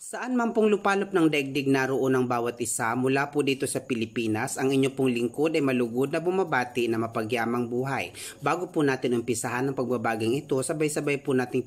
Saan man pong lupalop ng daigdig naroon ang bawat isa mula po dito sa Pilipinas, ang inyo pong lingkod ay malugod na bumabati na mapagyamang buhay. Bago po natin umpisahan ang pagbabaging ito, sabay-sabay po nating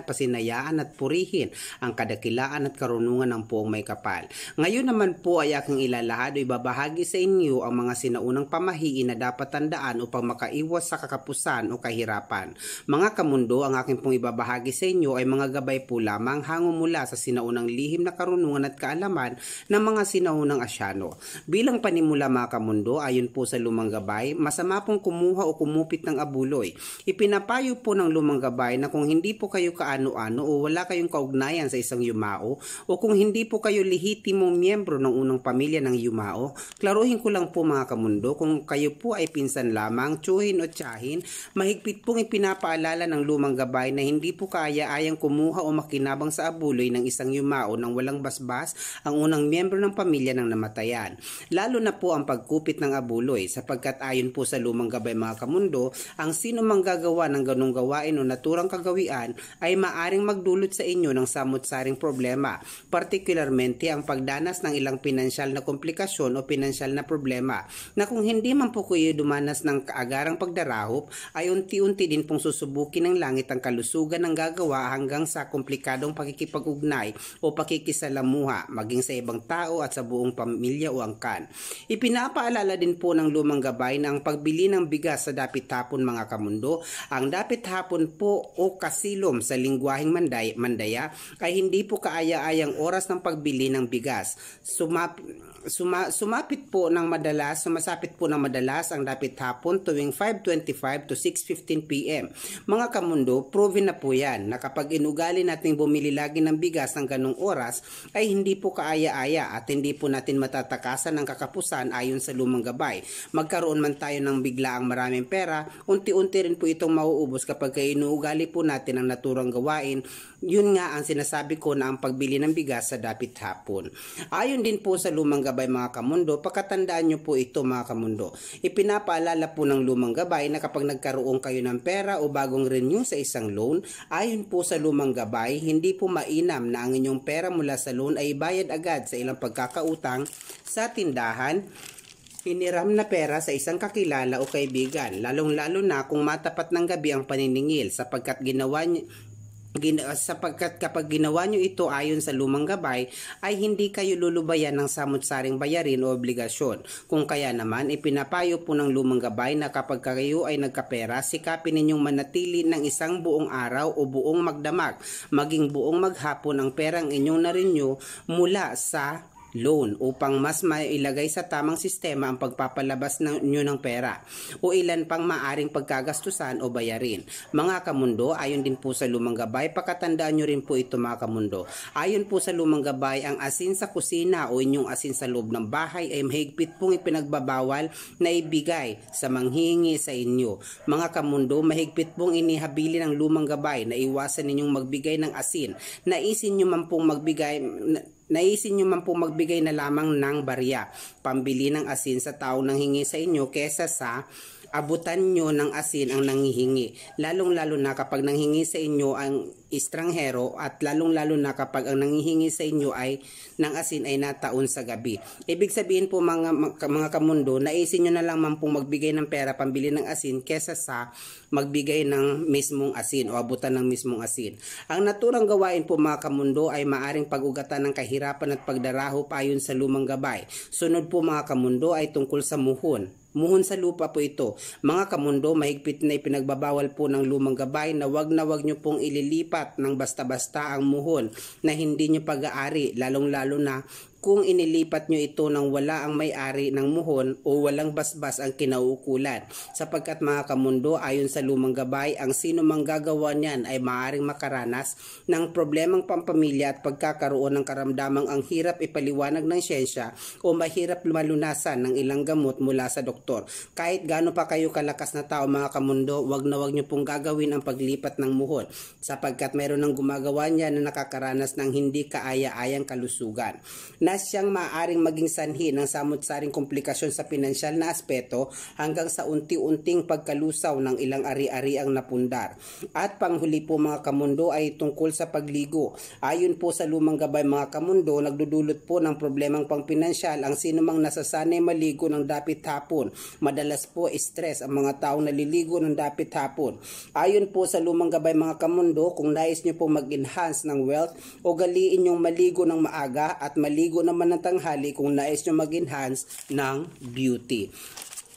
pasinayaan at purihin ang kadakilaan at karunungan ng poong may kapal. Ngayon naman po ay aking ilalahad o ibabahagi sa inyo ang mga sinaunang pamahiin na dapat tandaan upang makaiwas sa kakapusan o kahirapan. Mga kamundo, ang aking pong ibabahagi sa inyo ay mga gabay po lamang hango mula sa sinaunang lihim na karunungan at kaalaman ng mga sinaunang Asyano. Bilang panimula mga kamundo, ayon po sa lumang gabay, masama pong kumuha o kumupit ng abuloy. Ipinapayo po ng lumang gabay na kung hindi po kayo kaano-ano o wala kayong kaugnayan sa isang yumao o kung hindi po kayo lehitimong miyembro ng unang pamilya ng yumao, klaruhin ko lang po mga kamundo, kung kayo po ay pinsan lamang, tsuhin o tiyahin, mahigpit pong ipinapaalala ng lumang gabay na hindi po kaaya-ayang kumuha o makinabang sa abuloy ng isang yumao nang walang basbas ang unang miyembro ng pamilya ng namatayan. Lalo na po ang pagkupit ng abuloy, sapagkat ayon po sa lumang gabay mga kamundo, ang sino mang gagawa ng ganong gawain o naturang kagawian ay maaring magdulot sa inyo ng samot-saring problema, partikularmente ang pagdanas ng ilang pinansyal na komplikasyon o pinansyal na problema, na kung hindi man po kayo dumanas ng kaagarang pagdarahop, ay unti-unti din pong susubukin ng langit ang kalusugan ng gagawa hanggang sa komplikadong pakikipag-ugnay o pakikisalamuha maging sa ibang tao at sa buong pamilya o angkan. Ipinapaalala din po ng lumang gabay na ang pagbili ng bigas sa dapit hapon mga kamundo, ang dapit hapon po o kasilom sa lingwaheng mandaya ay hindi po kaaya-ayang oras ng pagbili ng bigas. Sumasapit po ng madalas ang dapit hapon tuwing 5:25 to 6:15 PM. Mga kamundo, proven na po yan na kapag inugali nating bumili lagi ng bigas ng ganong oras ay hindi po kaaya-aya at hindi po natin matatakasan ang kakapusan ayon sa lumang gabay. Magkaroon man tayo ng biglaang maraming pera, unti-unti rin po itong mauubos kapag inuugali po natin ang naturang gawain. Yun nga ang sinasabi ko na ang pagbili ng bigas sa dapit hapon. Ayon din po sa lumang gabay mga kamundo, pakatandaan nyo po ito mga kamundo. Ipinapaalala po ng lumang gabay na kapag nagkaroon kayo ng pera o bagong renew sa isang loan, ayon po sa lumang gabay, hindi po mainam na ang inyong pera mula sa loan ay bayad agad sa ilang pagkakautang sa tindahan, hiniram na pera sa isang kakilala o kaibigan, lalong-lalo na kung matapat ng gabi ang paniningil, sapagkat kapag ginawa nyo ito ayon sa lumang gabay ay hindi kayo lulubayan ng samot-saring bayarin o obligasyon. Kung kaya naman, ipinapayo po ng lumang gabay na kapag kayo ay nagkapera, sikapin ninyong manatili ng isang buong araw o buong magdamag, maging buong maghapon ang perang inyong na-renew mula sa loan upang mas mailagay sa tamang sistema ang pagpapalabas nyo ng pera o ilan pang maaring pagkagastusan o bayarin. Mga kamundo, ayon din po sa lumang gabay, pakatandaan nyo rin po ito mga kamundo. Ayon po sa lumang gabay, ang asin sa kusina o inyong asin sa loob ng bahay ay mahigpit pong ipinagbabawal na ibigay sa manghihingi sa inyo. Mga kamundo, mahigpit pong inihabili ng lumang gabay na iwasan ninyong magbigay ng asin. Naisin nyo man pong magbigay na lamang ng barya, pambili ng asin sa taong nanghingi sa inyo kesa sa abutan nyo ng asin ang nanghihingi. Lalong-lalo na kapag nanghingi sa inyo ang estranghero at lalong-lalo na kapag ang nanghihingi sa inyo ay ng asin ay nataon sa gabi. Ibig sabihin po mga kamundo, naisin nyo na lang man pong magbigay ng pera pambili ng asin kesa sa magbigay ng mismong asin o abutan ng mismong asin. Ang naturang gawain po mga kamundo ay maaring pag-ugatan ng kahirapan at pagdarahop ayon sa lumang gabay. Sunod po mga kamundo ay tungkol sa muhon. Muhon sa lupa po ito. Mga kamundo, mahigpit na ipinagbabawal po ng lumang gabay na wag nyo pong ililipat ng basta-basta ang muhon na hindi nyo pag-aari, lalong-lalo na kung inilipat nyo ito nang wala ang may-ari ng muhon o walang basbas ang kinauukulan. Sapagkat mga kamundo, ayon sa lumang gabay, ang sino mang gagawa niyan ay maaaring makaranas ng problemang pampamilya at pagkakaroon ng karamdamang ang hirap ipaliwanag ng siyensya o mahirap malunasan ng ilang gamot mula sa doktor. Kahit gaano pa kayo kalakas na tao mga kamundo, wag nyo pong gagawin ang paglipat ng muhon, sapagkat mayroon ng gumagawa niyan na nakakaranas ng hindi kaaya-ayang kalusugan. na siyang maaaring maging sanhi ng samot-saring komplikasyon sa pinansyal na aspeto hanggang sa unti-unting pagkalusaw ng ilang ari-ariang napundar. At panghuli po mga kamundo ay tungkol sa pagligo. Ayon po sa lumang gabay mga kamundo, nagdudulot po ng problemang pangpinansyal ang sinumang nasasanay maligo ng dapit hapon. Madalas po stress ang mga taong naliligo ng dapit hapon. Ayon po sa lumang gabay mga kamundo, kung nais nyo po mag-enhance ng wealth, ugaliin yung maligo ng maaga at maligo naman ng tanghali kung nais nyo mag-enhance ng beauty.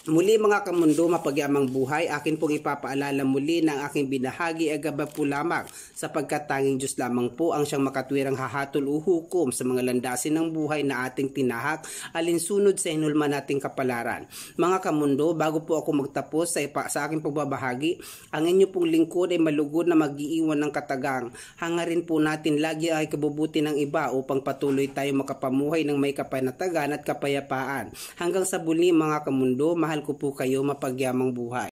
Muli mga kamundo, mapagyamang buhay, akin pong ipapaalala muli ng aking binahagi agaba po lamang sapagkat tanging Diyos lamang po ang siyang makatwirang hahatol o hukom sa mga landasin ng buhay na ating tinahak alinsunod sa hinulman nating kapalaran. Mga kamundo, bago po ako magtapos sa aking pagbabahagi, ang inyo pong lingkod ay malugod na mag-iiwan ng katagang. Hangarin po natin lagi ay kabubuti ng iba upang patuloy tayo makapamuhay ng may kapanatagan at kapayapaan. Hanggang sa muli mga kamundo, mahal ko po kayo, mapagyamang buhay.